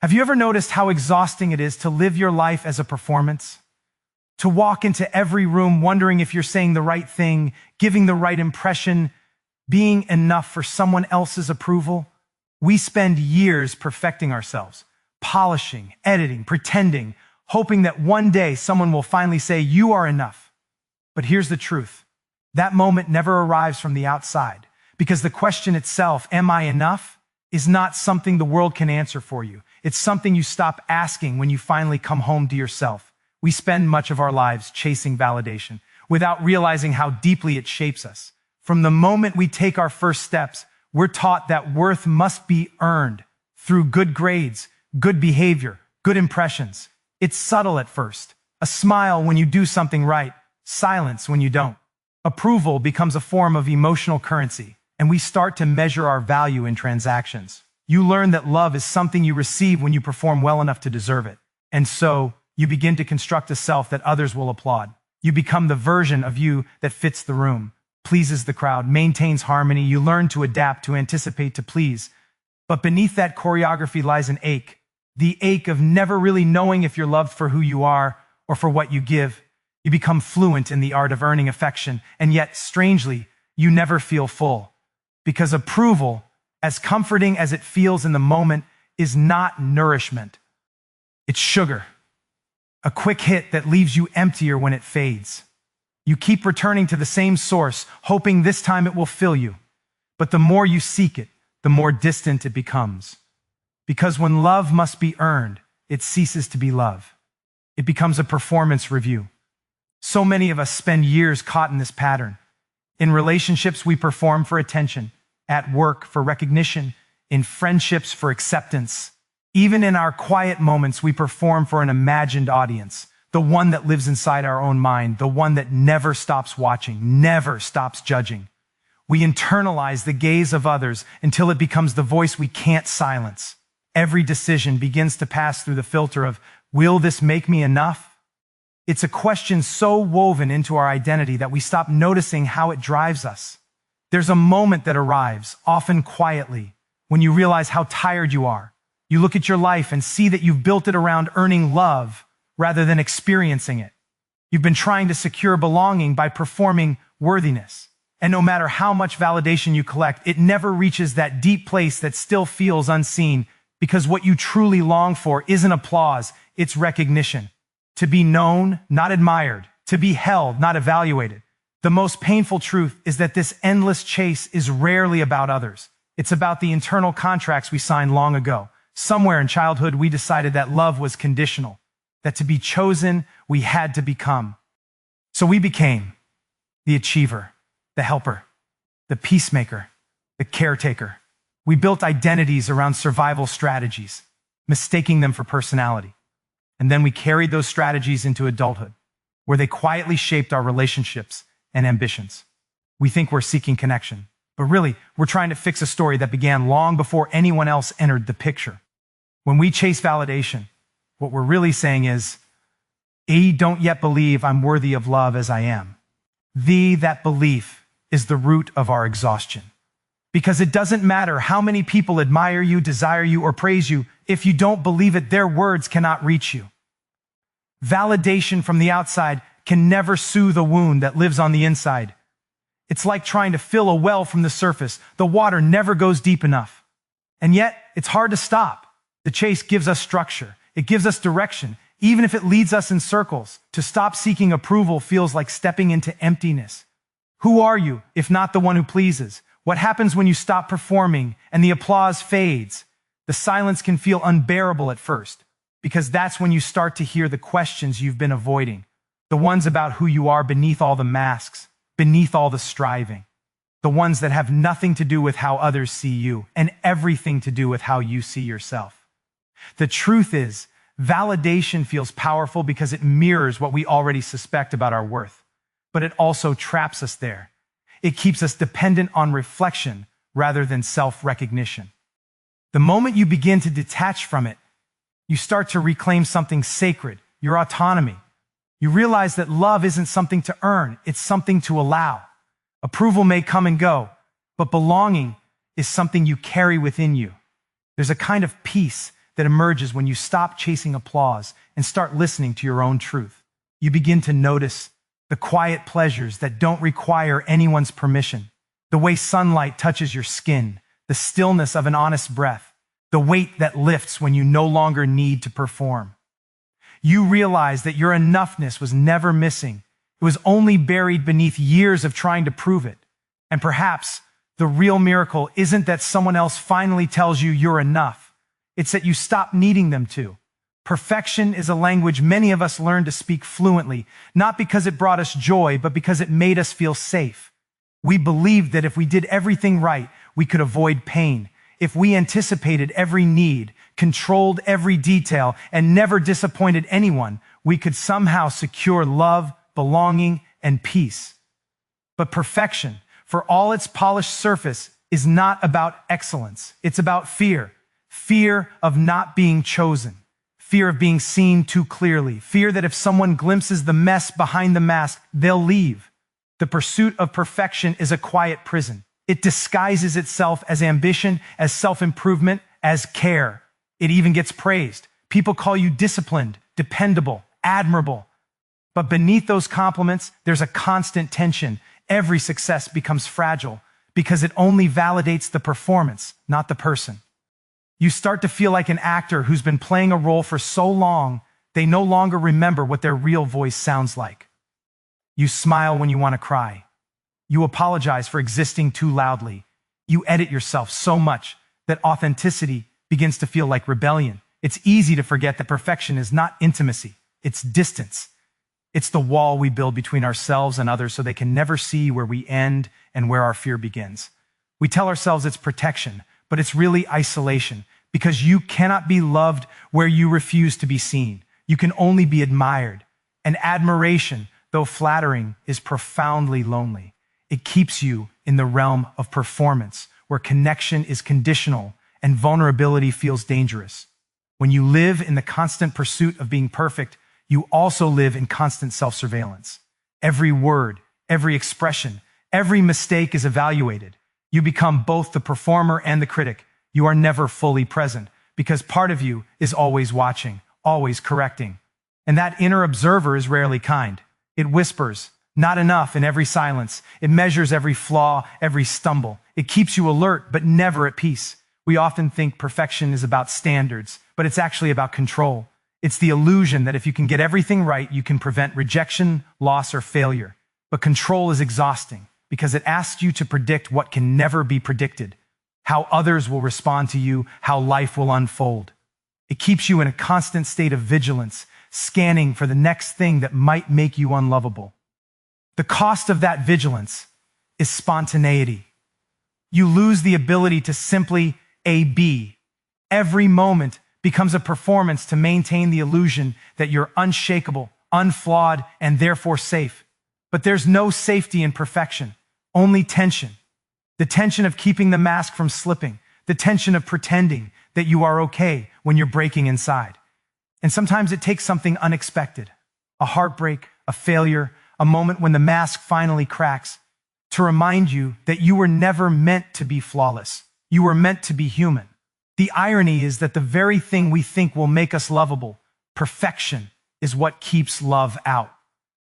Have you ever noticed how exhausting it is to live your life as a performance? To walk into every room wondering if you're saying the right thing, giving the right impression, being enough for someone else's approval? We spend years perfecting ourselves, polishing, editing, pretending, hoping that one day someone will finally say, "You are enough." But here's the truth. That moment never arrives from the outside, because the question itself, "Am I enough?" is not something the world can answer for you. It's something you stop asking when you finally come home to yourself. We spend much of our lives chasing validation without realizing how deeply it shapes us. From the moment we take our first steps, we're taught that worth must be earned through good grades, good behavior, good impressions. It's subtle at first. A smile when you do something right, silence when you don't. Approval becomes a form of emotional currency, and we start to measure our value in transactions. You learn that love is something you receive when you perform well enough to deserve it. And so, you begin to construct a self that others will applaud. You become the version of you that fits the room, pleases the crowd, maintains harmony. You learn to adapt, to anticipate, to please. But beneath that choreography lies an ache. The ache of never really knowing if you're loved for who you are or for what you give. You become fluent in the art of earning affection, and yet, strangely, you never feel full. Because approval, as comforting as it feels in the moment, is not nourishment. It's sugar. A quick hit that leaves you emptier when it fades. You keep returning to the same source, hoping this time it will fill you. But the more you seek it, the more distant it becomes. Because when love must be earned, it ceases to be love. It becomes a performance review. So many of us spend years caught in this pattern. In relationships, we perform for attention. At work, for recognition. In friendships, for acceptance. Even in our quiet moments, we perform for an imagined audience. The one that lives inside our own mind. The one that never stops watching, never stops judging. We internalize the gaze of others until it becomes the voice we can't silence. Every decision begins to pass through the filter of, will this make me enough? It's a question so woven into our identity that we stop noticing how it drives us. There's a moment that arrives, often quietly, when you realize how tired you are. You look at your life and see that you've built it around earning love rather than experiencing it. You've been trying to secure belonging by performing worthiness. And no matter how much validation you collect, it never reaches that deep place that still feels unseen, because what you truly long for isn't applause, it's recognition. To be known, not admired. To be held, not evaluated. The most painful truth is that this endless chase is rarely about others. It's about the internal contracts we signed long ago. Somewhere in childhood, we decided that love was conditional, that to be chosen, we had to become. So we became the achiever, the helper, the peacemaker, the caretaker. We built identities around survival strategies, mistaking them for personality. And then we carried those strategies into adulthood, where they quietly shaped our relationships and ambitions. We think we're seeking connection, but really, we're trying to fix a story that began long before anyone else entered the picture. When we chase validation, what we're really saying is, I don't yet believe I'm worthy of love as I am. That belief is the root of our exhaustion. Because it doesn't matter how many people admire you, desire you, or praise you, if you don't believe it, their words cannot reach you. Validation from the outside can never soothe a wound that lives on the inside. It's like trying to fill a well from the surface. The water never goes deep enough. And yet, it's hard to stop. The chase gives us structure. It gives us direction, even if it leads us in circles. To stop seeking approval feels like stepping into emptiness. Who are you, if not the one who pleases? What happens when you stop performing and the applause fades? The silence can feel unbearable at first, because that's when you start to hear the questions you've been avoiding. The ones about who you are beneath all the masks, beneath all the striving. The ones that have nothing to do with how others see you and everything to do with how you see yourself. The truth is, validation feels powerful because it mirrors what we already suspect about our worth, but it also traps us there. It keeps us dependent on reflection rather than self-recognition. The moment you begin to detach from it, you start to reclaim something sacred, your autonomy. You realize that love isn't something to earn, it's something to allow. Approval may come and go, but belonging is something you carry within you. There's a kind of peace that emerges when you stop chasing applause and start listening to your own truth. You begin to notice the quiet pleasures that don't require anyone's permission, the way sunlight touches your skin, the stillness of an honest breath, the weight that lifts when you no longer need to perform. You realize that your enoughness was never missing. It was only buried beneath years of trying to prove it. And perhaps the real miracle isn't that someone else finally tells you you're enough. It's that you stop needing them to. Perfection is a language many of us learned to speak fluently, not because it brought us joy, but because it made us feel safe. We believed that if we did everything right, we could avoid pain. If we anticipated every need, controlled every detail, and never disappointed anyone, we could somehow secure love, belonging, and peace. But perfection, for all its polished surface, is not about excellence. It's about fear. Fear of not being chosen. Fear of being seen too clearly. Fear that if someone glimpses the mess behind the mask, they'll leave. The pursuit of perfection is a quiet prison. It disguises itself as ambition, as self-improvement, as care. It even gets praised. People call you disciplined, dependable, admirable. But beneath those compliments, there's a constant tension. Every success becomes fragile because it only validates the performance, not the person. You start to feel like an actor who's been playing a role for so long, they no longer remember what their real voice sounds like. You smile when you want to cry. You apologize for existing too loudly. You edit yourself so much that authenticity begins to feel like rebellion. It's easy to forget that perfection is not intimacy, it's distance. It's the wall we build between ourselves and others so they can never see where we end and where our fear begins. We tell ourselves it's protection, but it's really isolation, because you cannot be loved where you refuse to be seen. You can only be admired. And admiration, though flattering, is profoundly lonely. It keeps you in the realm of performance, where connection is conditional and vulnerability feels dangerous. When you live in the constant pursuit of being perfect, you also live in constant self-surveillance. Every word, every expression, every mistake is evaluated. You become both the performer and the critic. You are never fully present because part of you is always watching, always correcting. And that inner observer is rarely kind. It whispers, not enough, in every silence. It measures every flaw, every stumble. It keeps you alert, but never at peace. We often think perfection is about standards, but it's actually about control. It's the illusion that if you can get everything right, you can prevent rejection, loss, or failure. But control is exhausting because it asks you to predict what can never be predicted, how others will respond to you, how life will unfold. It keeps you in a constant state of vigilance, scanning for the next thing that might make you unlovable. The cost of that vigilance is spontaneity. You lose the ability to simply be. Every moment becomes a performance to maintain the illusion that you're unshakable, unflawed, and therefore safe. But there's no safety in perfection, only tension. The tension of keeping the mask from slipping, the tension of pretending that you are okay when you're breaking inside. And sometimes it takes something unexpected, a heartbreak, a failure, a moment when the mask finally cracks, to remind you that you were never meant to be flawless. You were meant to be human. The irony is that the very thing we think will make us lovable, perfection, is what keeps love out.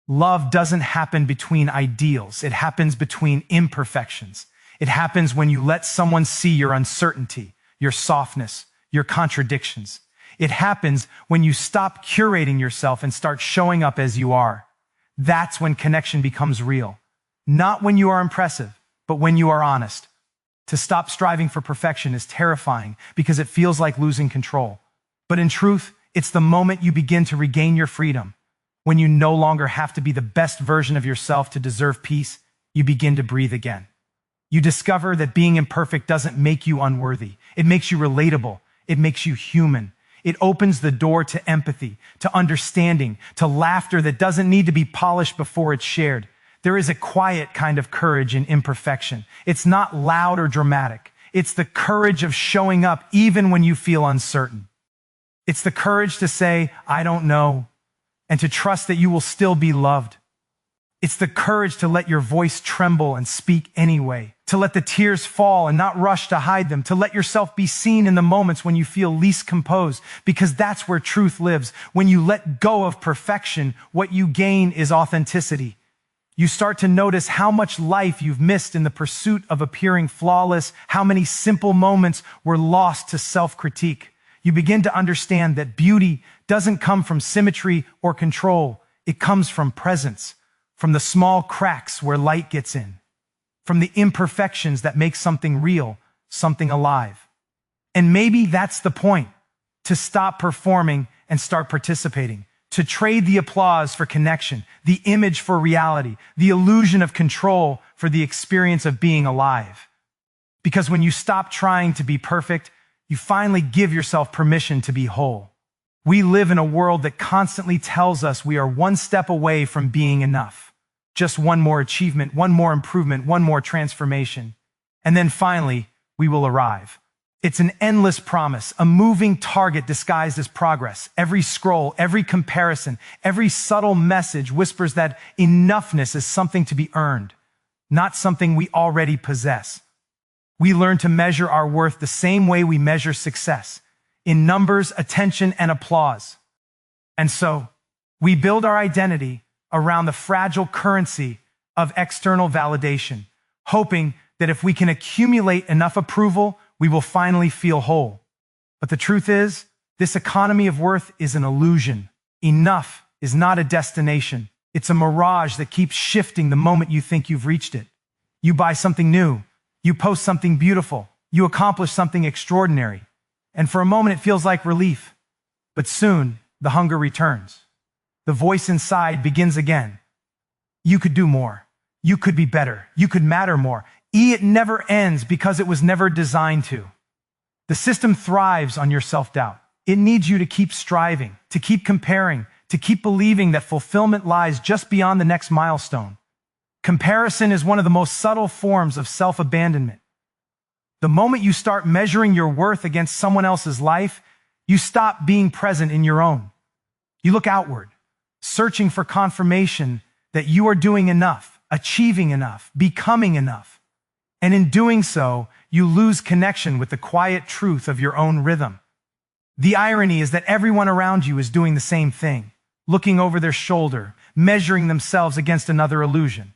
Love doesn't happen between ideals. It happens between imperfections. It happens when you let someone see your uncertainty, your softness, your contradictions. It happens when you stop curating yourself and start showing up as you are. That's when connection becomes real. Not when you are impressive, but when you are honest. To stop striving for perfection is terrifying because it feels like losing control. But in truth, it's the moment you begin to regain your freedom. When you no longer have to be the best version of yourself to deserve peace, you begin to breathe again. You discover that being imperfect doesn't make you unworthy. It makes you relatable. It makes you human. It opens the door to empathy, to understanding, to laughter that doesn't need to be polished before it's shared. There is a quiet kind of courage in imperfection. It's not loud or dramatic. It's the courage of showing up even when you feel uncertain. It's the courage to say, I don't know, and to trust that you will still be loved. It's the courage to let your voice tremble and speak anyway, to let the tears fall and not rush to hide them, to let yourself be seen in the moments when you feel least composed, because that's where truth lives. When you let go of perfection, what you gain is authenticity. You start to notice how much life you've missed in the pursuit of appearing flawless, how many simple moments were lost to self-critique. You begin to understand that beauty doesn't come from symmetry or control. It comes from presence, from the small cracks where light gets in, from the imperfections that make something real, something alive. And maybe that's the point, to stop performing and start participating, to trade the applause for connection, the image for reality, the illusion of control for the experience of being alive. Because when you stop trying to be perfect, you finally give yourself permission to be whole. We live in a world that constantly tells us we are one step away from being enough. Just one more achievement, one more improvement, one more transformation. And then finally, we will arrive. It's an endless promise, a moving target disguised as progress. Every scroll, every comparison, every subtle message whispers that enoughness is something to be earned, not something we already possess. We learn to measure our worth the same way we measure success, in numbers, attention, and applause. And so, we build our identity around the fragile currency of external validation, hoping that if we can accumulate enough approval, we will finally feel whole. But the truth is, this economy of worth is an illusion. Enough is not a destination. It's a mirage that keeps shifting the moment you think you've reached it. You buy something new, you post something beautiful, you accomplish something extraordinary, and for a moment it feels like relief. But soon, the hunger returns. The voice inside begins again. You could do more. You could be better. You could matter more. It never ends because it was never designed to. The system thrives on your self-doubt. It needs you to keep striving, to keep comparing, to keep believing that fulfillment lies just beyond the next milestone. Comparison is one of the most subtle forms of self-abandonment. The moment you start measuring your worth against someone else's life, you stop being present in your own. You look outward, searching for confirmation that you are doing enough, achieving enough, becoming enough. And in doing so, you lose connection with the quiet truth of your own rhythm. The irony is that everyone around you is doing the same thing, looking over their shoulder, measuring themselves against another illusion.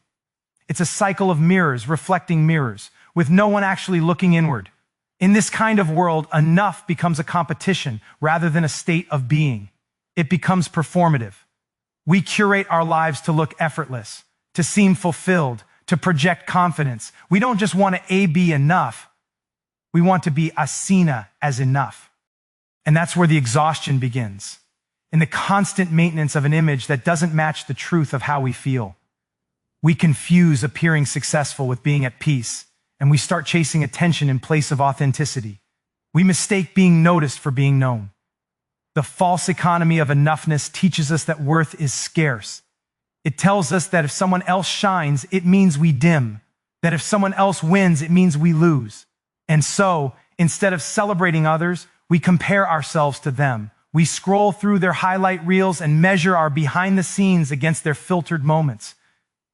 It's a cycle of mirrors reflecting mirrors, with no one actually looking inward. In this kind of world, enough becomes a competition rather than a state of being. It becomes performative. We curate our lives to look effortless, to seem fulfilled, to project confidence. We don't just want to be enough. We want to be seen as enough. And that's where the exhaustion begins, in the constant maintenance of an image that doesn't match the truth of how we feel. We confuse appearing successful with being at peace, and we start chasing attention in place of authenticity. We mistake being noticed for being known. The false economy of enoughness teaches us that worth is scarce. It tells us that if someone else shines, it means we dim. That if someone else wins, it means we lose. And so, instead of celebrating others, we compare ourselves to them. We scroll through their highlight reels and measure our behind the scenes against their filtered moments.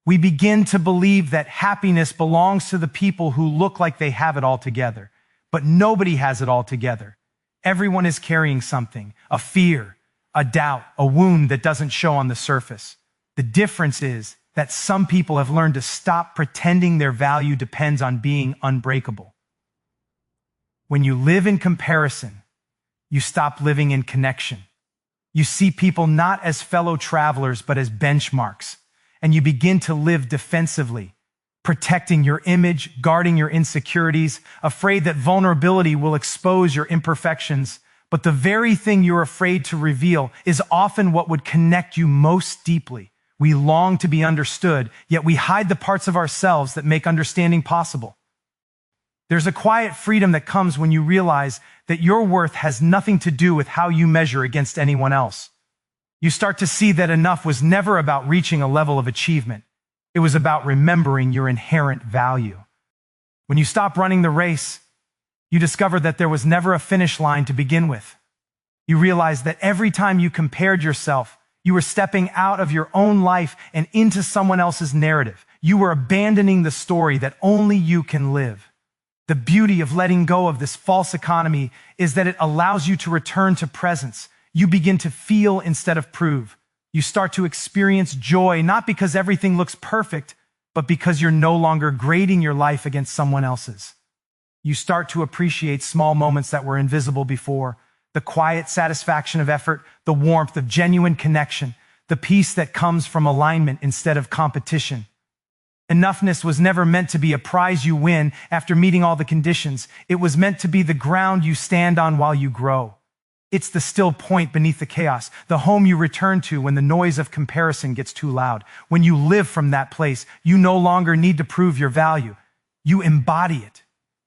We begin to believe that happiness belongs to the people who look like they have it all together. But nobody has it all together. Everyone is carrying something, a fear, a doubt, a wound that doesn't show on the surface. The difference is that some people have learned to stop pretending their value depends on being unbreakable. When you live in comparison, you stop living in connection. You see people not as fellow travelers, but as benchmarks, and you begin to live defensively, protecting your image, guarding your insecurities, afraid that vulnerability will expose your imperfections. But the very thing you're afraid to reveal is often what would connect you most deeply. We long to be understood, yet we hide the parts of ourselves that make understanding possible. There's a quiet freedom that comes when you realize that your worth has nothing to do with how you measure against anyone else. You start to see that enough was never about reaching a level of achievement. It was about remembering your inherent value. When you stop running the race, you discover that there was never a finish line to begin with. You realize that every time you compared yourself, You were stepping out of your own life and into someone else's narrative. You were abandoning the story that only you can live. The beauty of letting go of this false economy is that it allows you to return to presence. You begin to feel instead of prove. You start to experience joy, not because everything looks perfect, but because you're no longer grading your life against someone else's. You start to appreciate small moments that were invisible before, the quiet satisfaction of effort, the warmth of genuine connection, the peace that comes from alignment instead of competition. Enoughness was never meant to be a prize you win after meeting all the conditions. It was meant to be the ground you stand on while you grow. It's the still point beneath the chaos, the home you return to when the noise of comparison gets too loud. When you live from that place, you no longer need to prove your value. You embody it.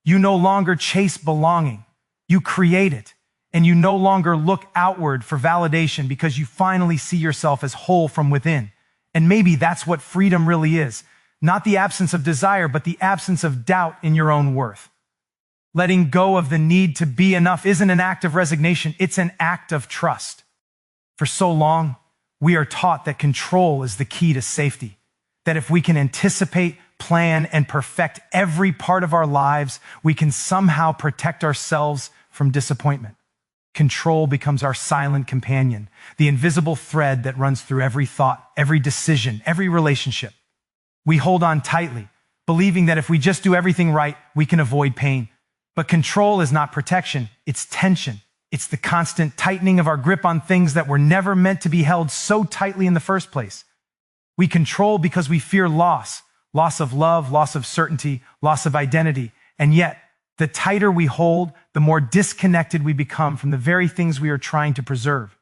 You no longer chase belonging. You create it. And you no longer look outward for validation because you finally see yourself as whole from within. And maybe that's what freedom really is. Not the absence of desire, but the absence of doubt in your own worth. Letting go of the need to be enough isn't an act of resignation, it's an act of trust. For so long, we are taught that control is the key to safety, that if we can anticipate, plan, and perfect every part of our lives, we can somehow protect ourselves from disappointment. Control becomes our silent companion, the invisible thread that runs through every thought, every decision, every relationship. We hold on tightly, believing that if we just do everything right, we can avoid pain. But control is not protection, it's tension. It's the constant tightening of our grip on things that were never meant to be held so tightly in the first place. We control because we fear loss of love, loss of certainty, loss of identity. And yet, the tighter we hold, the more disconnected we become from the very things we are trying to preserve.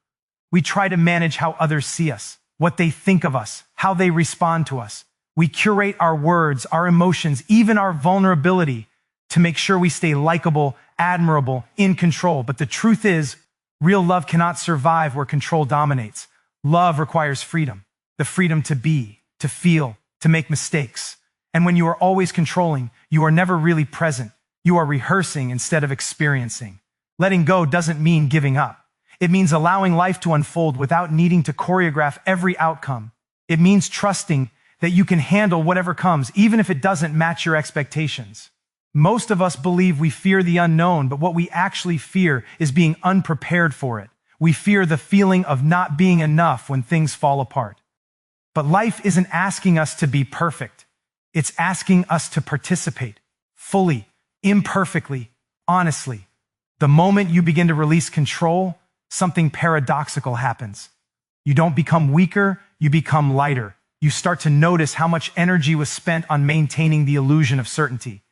We try to manage how others see us, what they think of us, how they respond to us. We curate our words, our emotions, even our vulnerability to make sure we stay likable, admirable, in control. But the truth is, real love cannot survive where control dominates. Love requires freedom, the freedom to be, to feel, to make mistakes. And when you are always controlling, you are never really present. You are rehearsing instead of experiencing. Letting go doesn't mean giving up. It means allowing life to unfold without needing to choreograph every outcome. It means trusting that you can handle whatever comes, even if it doesn't match your expectations. Most of us believe we fear the unknown, but what we actually fear is being unprepared for it. We fear the feeling of not being enough when things fall apart. But life isn't asking us to be perfect. It's asking us to participate fully, imperfectly, honestly. The moment you begin to release control, something paradoxical happens. You don't become weaker, you become lighter. You start to notice how much energy was spent on maintaining the illusion of certainty.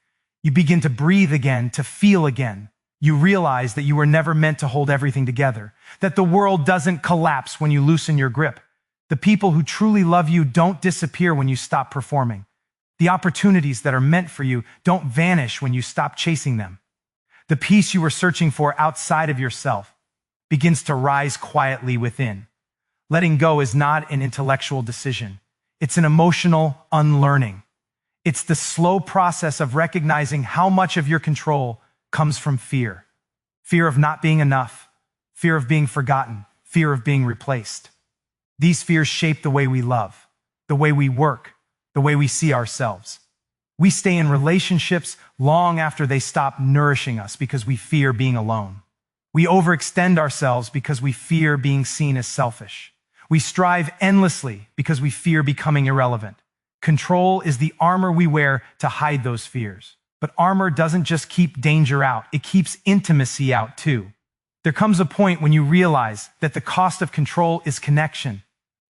You begin to breathe again, to feel again. You realize that you were never meant to hold everything together, that the world doesn't collapse when you loosen your grip. The people who truly love you don't disappear when you stop performing. The opportunities that are meant for you don't vanish when you stop chasing them. The peace you were searching for outside of yourself begins to rise quietly within. Letting go is not an intellectual decision. It's an emotional unlearning. It's the slow process of recognizing how much of your control comes from fear. Fear of not being enough, fear of being forgotten, fear of being replaced. These fears shape the way we love, the way we work, the way we see ourselves. We stay in relationships long after they stop nourishing us because we fear being alone. We overextend ourselves because we fear being seen as selfish. We strive endlessly because we fear becoming irrelevant. Control is the armor we wear to hide those fears. But armor doesn't just keep danger out, it keeps intimacy out too. There comes a point when you realize that the cost of control is connection.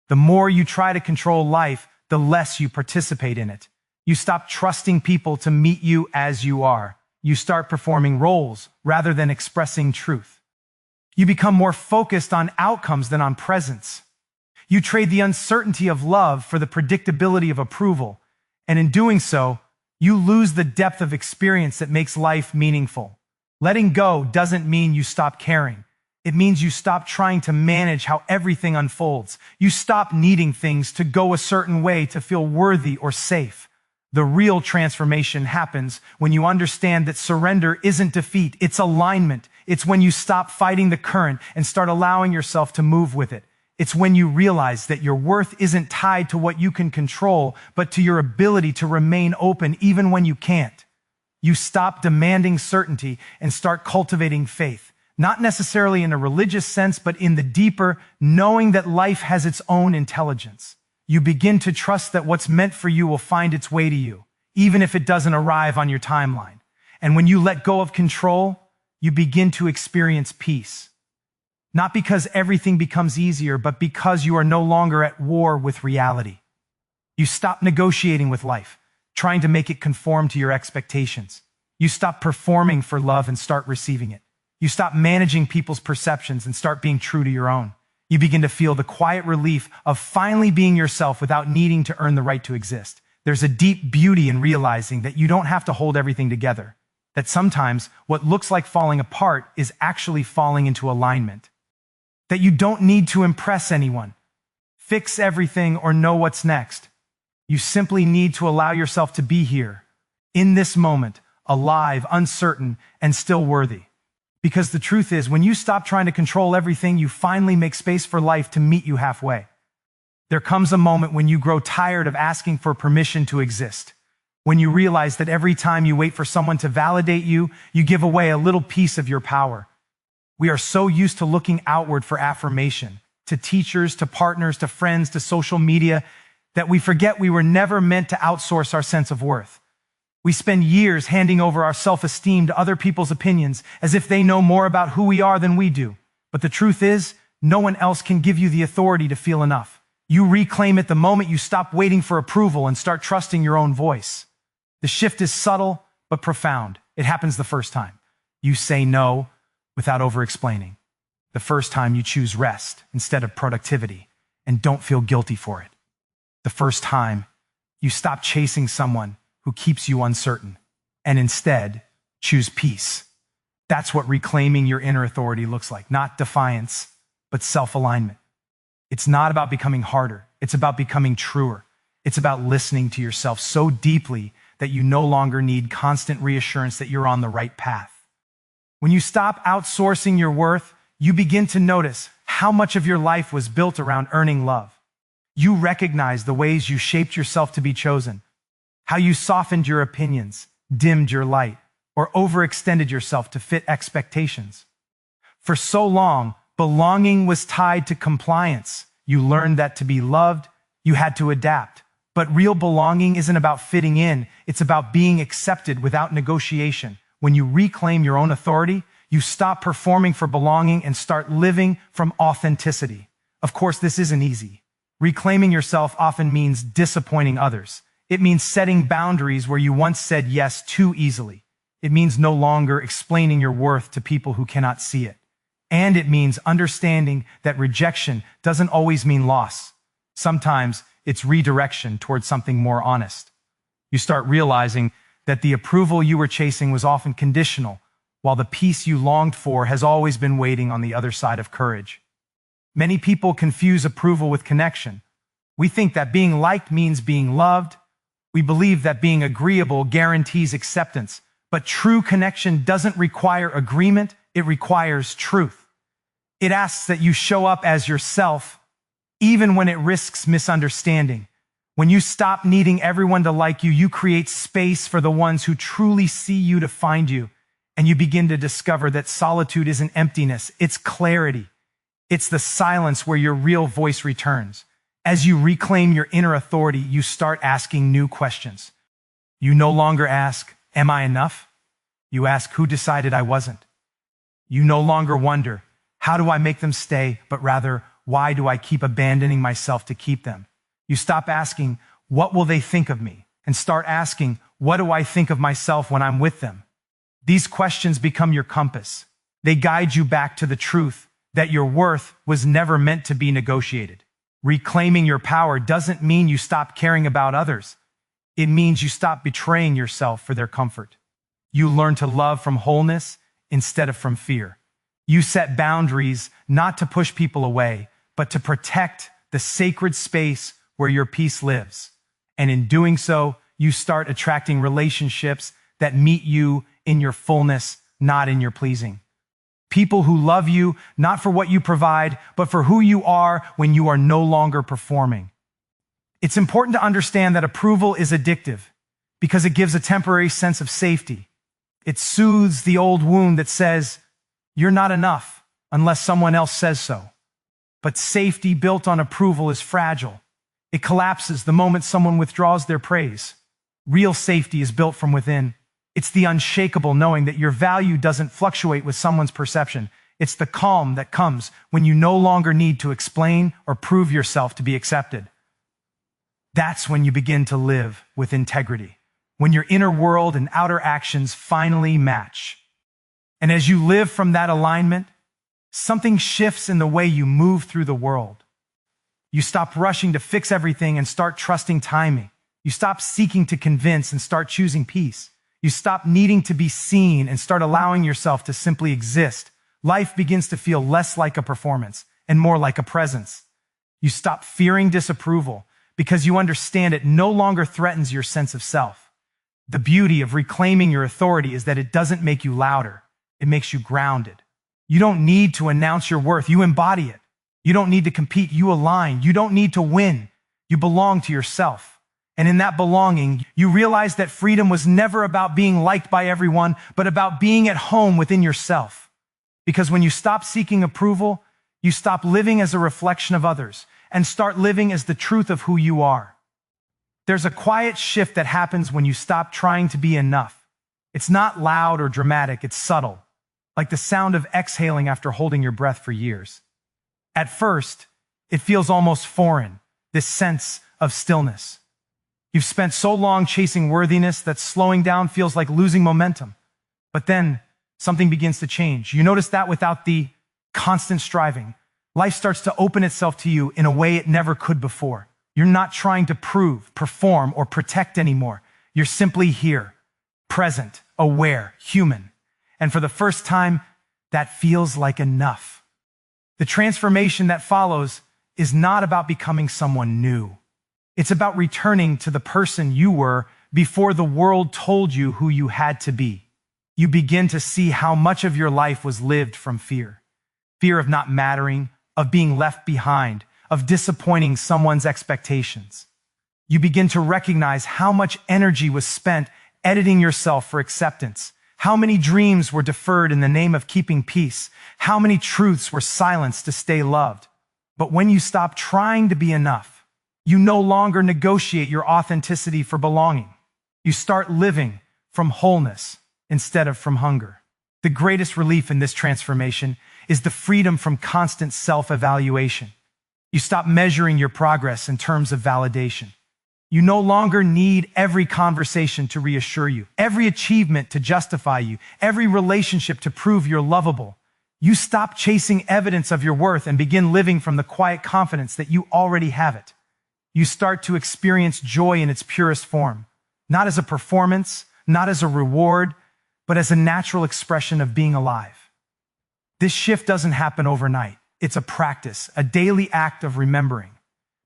The more you try to control life, the less you participate in it. You stop trusting people to meet you as you are. You start performing roles rather than expressing truth. You become more focused on outcomes than on presence. You trade the uncertainty of love for the predictability of approval, and in doing so, you lose the depth of experience that makes life meaningful. Letting go doesn't mean you stop caring. It means you stop trying to manage how everything unfolds. You stop needing things to go a certain way to feel worthy or safe. The real transformation happens when you understand that surrender isn't defeat, it's alignment. It's when you stop fighting the current and start allowing yourself to move with it. It's when you realize that your worth isn't tied to what you can control, but to your ability to remain open even when you can't. You stop demanding certainty and start cultivating faith, not necessarily in a religious sense, but in the deeper, knowing that life has its own intelligence. You begin to trust that what's meant for you will find its way to you, even if it doesn't arrive on your timeline. And when you let go of control, you begin to experience peace. Not because everything becomes easier, but because you are no longer at war with reality. You stop negotiating with life, trying to make it conform to your expectations. You stop performing for love and start receiving it. You stop managing people's perceptions and start being true to your own. You begin to feel the quiet relief of finally being yourself without needing to earn the right to exist. There's a deep beauty in realizing that you don't have to hold everything together, that sometimes what looks like falling apart is actually falling into alignment, that you don't need to impress anyone, fix everything, or know what's next. You simply need to allow yourself to be here, in this moment, alive, uncertain, and still worthy. Because the truth is, when you stop trying to control everything, you finally make space for life to meet you halfway. There comes a moment when you grow tired of asking for permission to exist, when you realize that every time you wait for someone to validate you, you give away a little piece of your power. We are so used to looking outward for affirmation, to teachers, to partners, to friends, to social media, that we forget we were never meant to outsource our sense of worth. We spend years handing over our self-esteem to other people's opinions as if they know more about who we are than we do. But the truth is, no one else can give you the authority to feel enough. You reclaim it the moment you stop waiting for approval and start trusting your own voice. The shift is subtle but profound. It happens the first time. You say no without over-explaining. The first time you choose rest instead of productivity and don't feel guilty for it. The first time you stop chasing someone who keeps you uncertain and instead choose peace. That's what reclaiming your inner authority looks like. Not defiance, but self-alignment. It's not about becoming harder. It's about becoming truer. It's about listening to yourself so deeply that you no longer need constant reassurance that you're on the right path. When you stop outsourcing your worth, you begin to notice how much of your life was built around earning love. You recognize the ways you shaped yourself to be chosen, how you softened your opinions, dimmed your light, or overextended yourself to fit expectations. For so long, belonging was tied to compliance. You learned that to be loved, you had to adapt. But real belonging isn't about fitting in, it's about being accepted without negotiation. When you reclaim your own authority, you stop performing for belonging and start living from authenticity. Of course, this isn't easy. Reclaiming yourself often means disappointing others. It means setting boundaries where you once said yes too easily. It means no longer explaining your worth to people who cannot see it. And it means understanding that rejection doesn't always mean loss. Sometimes it's redirection towards something more honest. You start realizing that the approval you were chasing was often conditional, while the peace you longed for has always been waiting on the other side of courage. Many people confuse approval with connection. We think that being liked means being loved. We believe that being agreeable guarantees acceptance. But true connection doesn't require agreement, it requires truth. It asks that you show up as yourself, even when it risks misunderstanding. When you stop needing everyone to like you, you create space for the ones who truly see you to find you. And you begin to discover that solitude isn't emptiness, it's clarity. It's the silence where your real voice returns. As you reclaim your inner authority, you start asking new questions. You no longer ask, "Am I enough?" You ask, "Who decided I wasn't?" You no longer wonder, "How do I make them stay?" but rather, "Why do I keep abandoning myself to keep them?" You stop asking, "What will they think of me?" and start asking, "What do I think of myself when I'm with them?" These questions become your compass. They guide you back to the truth that your worth was never meant to be negotiated. Reclaiming your power doesn't mean you stop caring about others. It means you stop betraying yourself for their comfort. You learn to love from wholeness instead of from fear. You set boundaries not to push people away, but to protect the sacred space where your peace lives. And in doing so, you start attracting relationships that meet you in your fullness, not in your pleasing. People who love you not for what you provide, but for who you are when you are no longer performing. It's important to understand that approval is addictive because it gives a temporary sense of safety. It soothes the old wound that says, "You're not enough unless someone else says so." But safety built on approval is fragile. It collapses the moment someone withdraws their praise. Real safety is built from within. It's the unshakable knowing that your value doesn't fluctuate with someone's perception. It's the calm that comes when you no longer need to explain or prove yourself to be accepted. That's when you begin to live with integrity, when your inner world and outer actions finally match. And as you live from that alignment, something shifts in the way you move through the world. You stop rushing to fix everything and start trusting timing. You stop seeking to convince and start choosing peace. You stop needing to be seen and start allowing yourself to simply exist. Life begins to feel less like a performance and more like a presence. You stop fearing disapproval because you understand it no longer threatens your sense of self. The beauty of reclaiming your authority is that it doesn't make you louder. It makes you grounded. You don't need to announce your worth. You embody it. You don't need to compete. You align. You don't need to win. You belong to yourself. And in that belonging, you realize that freedom was never about being liked by everyone, but about being at home within yourself. Because when you stop seeking approval, you stop living as a reflection of others and start living as the truth of who you are. There's a quiet shift that happens when you stop trying to be enough. It's not loud or dramatic, it's subtle, like the sound of exhaling after holding your breath for years. At first, it feels almost foreign, this sense of stillness. You've spent so long chasing worthiness that slowing down feels like losing momentum. But then something begins to change. You notice that without the constant striving, life starts to open itself to you in a way it never could before. You're not trying to prove, perform, or protect anymore. You're simply here, present, aware, human. And for the first time, that feels like enough. The transformation that follows is not about becoming someone new. It's about returning to the person you were before the world told you who you had to be. You begin to see how much of your life was lived from fear. Fear of not mattering, of being left behind, of disappointing someone's expectations. You begin to recognize how much energy was spent editing yourself for acceptance, how many dreams were deferred in the name of keeping peace, how many truths were silenced to stay loved. But when you stop trying to be enough, you no longer negotiate your authenticity for belonging. You start living from wholeness instead of from hunger. The greatest relief in this transformation is the freedom from constant self-evaluation. You stop measuring your progress in terms of validation. You no longer need every conversation to reassure you, every achievement to justify you, every relationship to prove you're lovable. You stop chasing evidence of your worth and begin living from the quiet confidence that you already have it. You start to experience joy in its purest form, not as a performance, not as a reward, but as a natural expression of being alive. This shift doesn't happen overnight. It's a practice, a daily act of remembering,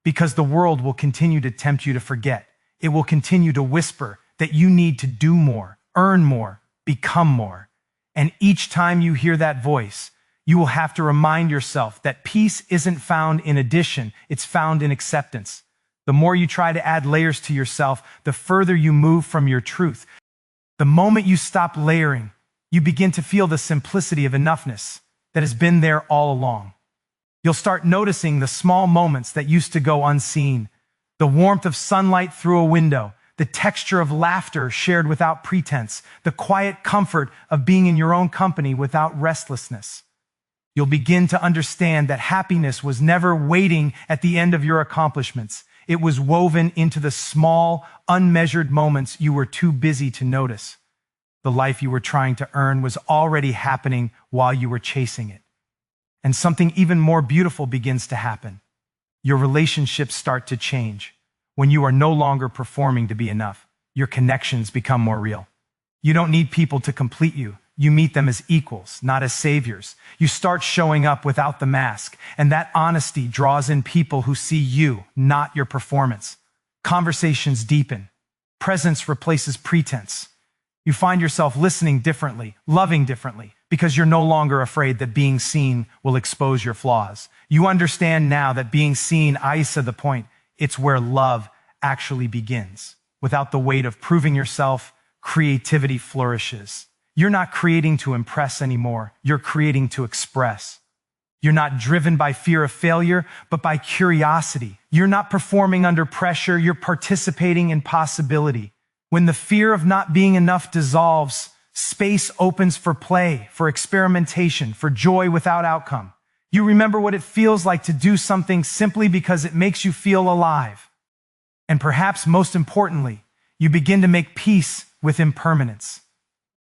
because the world will continue to tempt you to forget. It will continue to whisper that you need to do more, earn more, become more. And each time you hear that voice, you will have to remind yourself that peace isn't found in addition, it's found in acceptance. The more you try to add layers to yourself, the further you move from your truth. The moment you stop layering, you begin to feel the simplicity of enoughness that has been there all along. You'll start noticing the small moments that used to go unseen, the warmth of sunlight through a window, the texture of laughter shared without pretense, the quiet comfort of being in your own company without restlessness. You'll begin to understand that happiness was never waiting at the end of your accomplishments. It was woven into the small, unmeasured moments you were too busy to notice. The life you were trying to earn was already happening while you were chasing it. And something even more beautiful begins to happen. Your relationships start to change. When you are no longer performing to be enough, your connections become more real. You don't need people to complete you. You meet them as equals, not as saviors. You start showing up without the mask, and that honesty draws in people who see you, not your performance. Conversations deepen. Presence replaces pretense. You find yourself listening differently, loving differently, because you're no longer afraid that being seen will expose your flaws. You understand now that being seen is the point. It's where love actually begins. Without the weight of proving yourself, creativity flourishes. You're not creating to impress anymore. You're creating to express. You're not driven by fear of failure, but by curiosity. You're not performing under pressure. You're participating in possibility. When the fear of not being enough dissolves, space opens for play, for experimentation, for joy without outcome. You remember what it feels like to do something simply because it makes you feel alive. And perhaps most importantly, you begin to make peace with impermanence.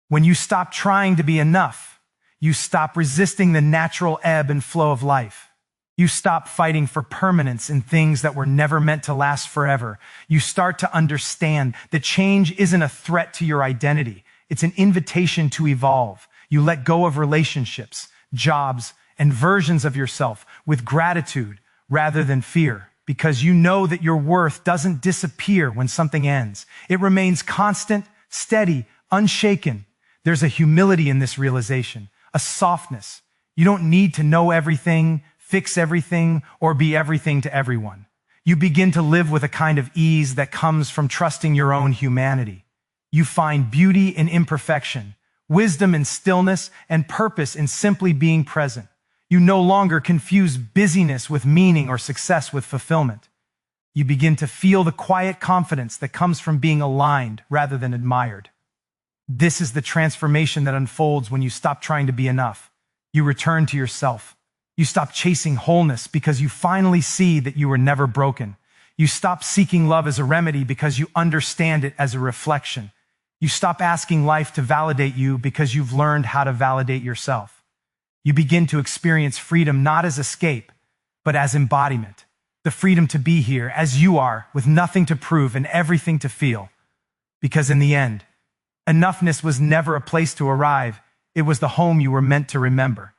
When you stop trying to be enough, you stop resisting the natural ebb and flow of life. You stop fighting for permanence in things that were never meant to last forever. You start to understand that change isn't a threat to your identity. It's an invitation to evolve. You let go of relationships, jobs, and versions of yourself with gratitude rather than fear, because you know that your worth doesn't disappear when something ends. It remains constant, steady, unshaken. There's a humility in this realization, a softness. You don't need to know everything, fix everything, or be everything to everyone. You begin to live with a kind of ease that comes from trusting your own humanity. You find beauty in imperfection, wisdom in stillness, and purpose in simply being present. You no longer confuse busyness with meaning or success with fulfillment. You begin to feel the quiet confidence that comes from being aligned rather than admired. This is the transformation that unfolds when you stop trying to be enough. You return to yourself. You stop chasing wholeness because you finally see that you were never broken. You stop seeking love as a remedy because you understand it as a reflection. You stop asking life to validate you because you've learned how to validate yourself. You begin to experience freedom not as escape, but as embodiment. The freedom to be here as you are, with nothing to prove and everything to feel. Because in the end, enoughness was never a place to arrive. It was the home you were meant to remember.